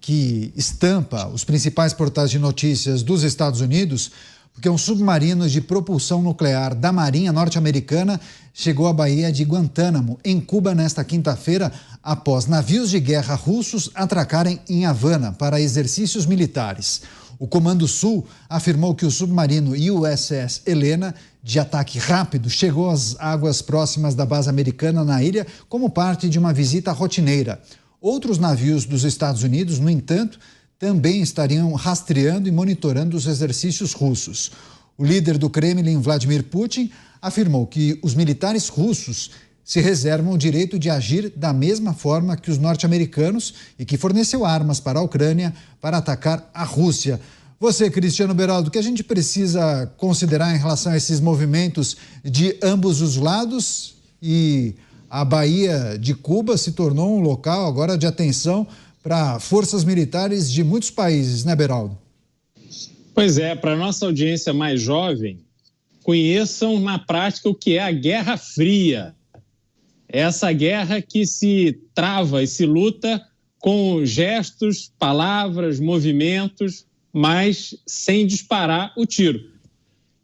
que estampa os principais portais de notícias dos Estados Unidos, porque um submarino de propulsão nuclear da Marinha norte-americana chegou à Baía de Guantánamo, em Cuba, nesta quinta-feira, após navios de guerra russos atracarem em Havana para exercícios militares. O Comando Sul afirmou que o submarino USS Helena, de ataque rápido, chegou às águas próximas da base americana na ilha como parte de uma visita rotineira. Outros navios dos Estados Unidos, no entanto, também estariam rastreando e monitorando os exercícios russos. O líder do Kremlin, Vladimir Putin, afirmou que os militares russos se reservam o direito de agir da mesma forma que os norte-americanos e que forneceu armas para a Ucrânia para atacar a Rússia. Você, Cristiano Beraldo, o que a gente precisa considerar em relação a esses movimentos de ambos os lados? E a Baía de Cuba se tornou um local agora de atenção para forças militares de muitos países, né, Beraldo? Pois é, para a nossa audiência mais jovem, conheçam na prática o que é a Guerra Fria. Essa guerra que se trava e se luta com gestos, palavras, movimentos, mas sem disparar o tiro.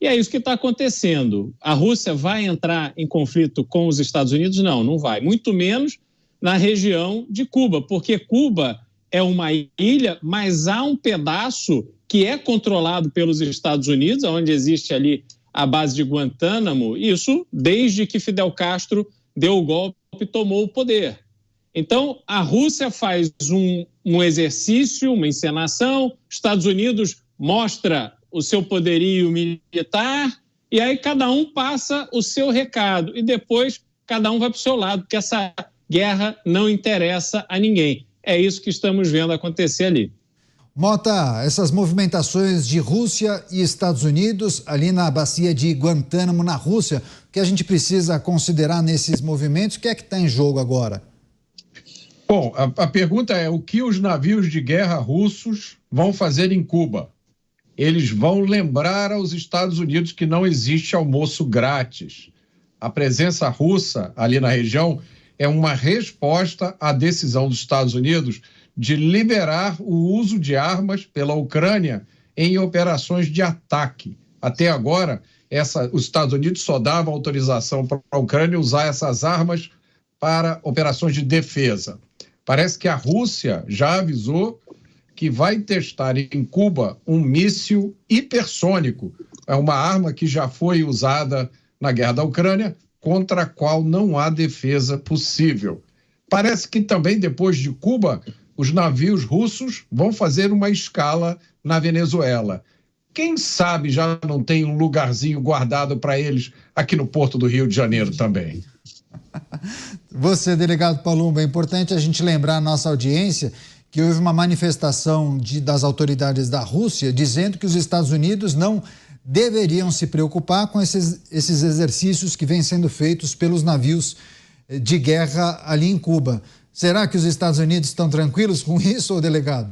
E é isso que está acontecendo. A Rússia vai entrar em conflito com os Estados Unidos? Não, não vai. Muito menos na região de Cuba, porque Cuba é uma ilha, mas há um pedaço que é controlado pelos Estados Unidos, onde existe ali a base de Guantánamo, isso desde que Fidel Castro deu o golpe e tomou o poder. Então, a Rússia faz um exercício, uma encenação, Estados Unidos mostra o seu poderio militar e aí cada um passa o seu recado e depois cada um vai para o seu lado, porque essa guerra não interessa a ninguém. É isso que estamos vendo acontecer ali. Mota, essas movimentações de Rússia e Estados Unidos ali na bacia de Guantánamo, na Rússia, o que a gente precisa considerar nesses movimentos? O que é que está em jogo agora? Bom, a pergunta é o que os navios de guerra russos vão fazer em Cuba? Eles vão lembrar aos Estados Unidos que não existe almoço grátis. A presença russa ali na região é uma resposta à decisão dos Estados Unidos de liberar o uso de armas pela Ucrânia em operações de ataque. Até agora, os Estados Unidos só davam autorização para a Ucrânia usar essas armas para operações de defesa. Parece que a Rússia já avisou que vai testar em Cuba um míssil hipersônico. É uma arma que já foi usada na guerra da Ucrânia, contra a qual não há defesa possível. Parece que também, depois de Cuba, os navios russos vão fazer uma escala na Venezuela. Quem sabe já não tem um lugarzinho guardado para eles aqui no Porto do Rio de Janeiro também. Você, delegado Palumbo, é importante a gente lembrar a nossa audiência que houve uma manifestação das autoridades da Rússia dizendo que os Estados Unidos não deveriam se preocupar com esses exercícios que vêm sendo feitos pelos navios de guerra ali em Cuba. Será que os Estados Unidos estão tranquilos com isso, delegado?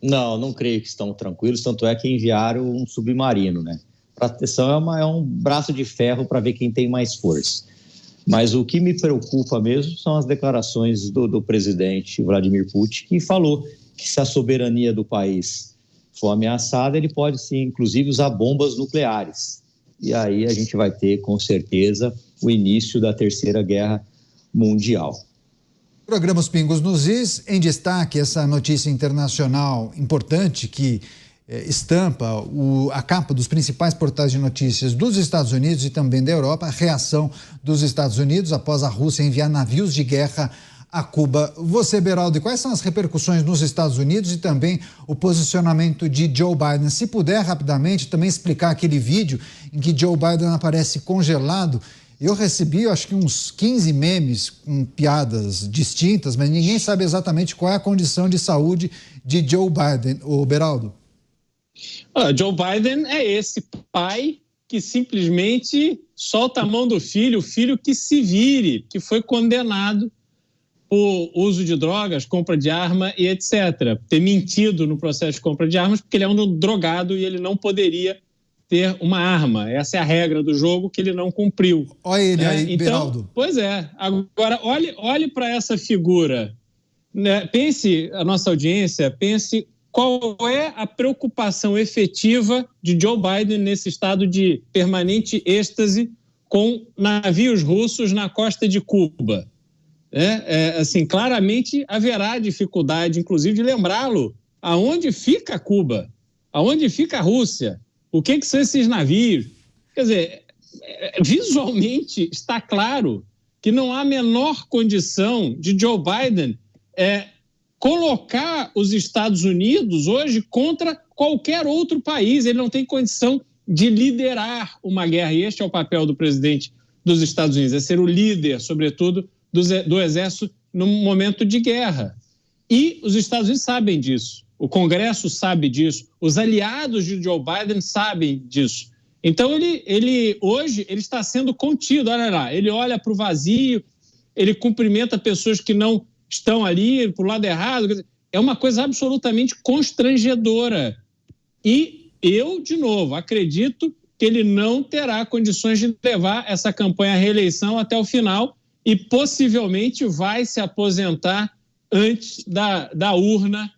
Não, não creio que estão tranquilos, tanto é que enviaram um submarino, né? Proteção é um braço de ferro para ver quem tem mais força. Mas o que me preocupa mesmo são as declarações do presidente Vladimir Putin, que falou que se a soberania do país for ameaçada, ele pode, sim, inclusive, usar bombas nucleares. E aí a gente vai ter, com certeza, o início da Terceira Guerra Mundial. Programa Os Pingos nos Is, em destaque essa notícia internacional importante que estampa a capa dos principais portais de notícias dos Estados Unidos e também da Europa, a reação dos Estados Unidos após a Rússia enviar navios de guerra a Cuba. Você, Beraldo, quais são as repercussões nos Estados Unidos e também o posicionamento de Joe Biden? Se puder, rapidamente, também explicar aquele vídeo em que Joe Biden aparece congelado. Eu recebi, acho que uns 15 memes com piadas distintas, mas ninguém sabe exatamente qual é a condição de saúde de Joe Biden, o Beraldo. Joe Biden é esse pai que simplesmente solta a mão do filho, o filho que se vire, que foi condenado por uso de drogas, compra de arma e etc. Ter mentido no processo de compra de armas, porque ele é um drogado e ele não poderia ter uma arma. Essa é a regra do jogo que ele não cumpriu. Olha ele aí, então, Beraldo. Pois é. Agora, olhe para essa figura né, pense, a nossa audiência, pense qual é a preocupação efetiva de Joe Biden nesse estado de permanente êxtase com navios russos na costa de Cuba. Assim, claramente haverá dificuldade, inclusive, de lembrá-lo aonde fica Cuba, aonde fica a Rússia, o que são esses navios. Quer dizer, visualmente está claro que não há a menor condição de Joe Biden colocar os Estados Unidos hoje contra qualquer outro país. Ele não tem condição de liderar uma guerra, e este é o papel do presidente dos Estados Unidos, é ser o líder, sobretudo, do exército no momento de guerra. E os Estados Unidos sabem disso, o Congresso sabe disso, os aliados de Joe Biden sabem disso. Então, hoje ele está sendo contido, olha lá, ele olha para o vazio, ele cumprimenta pessoas que não estão ali para o lado errado. É uma coisa absolutamente constrangedora. E eu, de novo, acredito que ele não terá condições de levar essa campanha à reeleição até o final e possivelmente vai se aposentar antes da urna,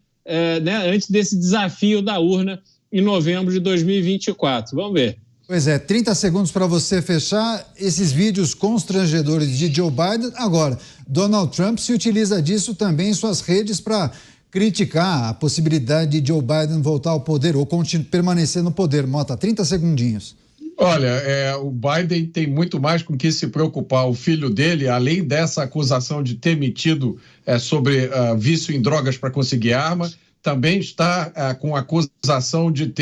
antes desse desafio da urna em novembro de 2024. Vamos ver. Pois é, 30 segundos para você fechar esses vídeos constrangedores de Joe Biden. Agora, Donald Trump se utiliza disso também em suas redes para criticar a possibilidade de Joe Biden voltar ao poder ou permanecer no poder. Mota, 30 segundinhos. Olha, o Biden tem muito mais com que se preocupar. O filho dele, além dessa acusação de ter metido sobre vício em drogas para conseguir arma, também está com a acusação de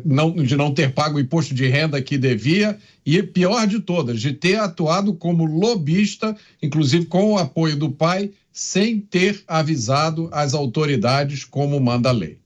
não ter pago o imposto de renda que devia e, pior de todas, de ter atuado como lobista, inclusive com o apoio do pai, sem ter avisado as autoridades como manda a lei.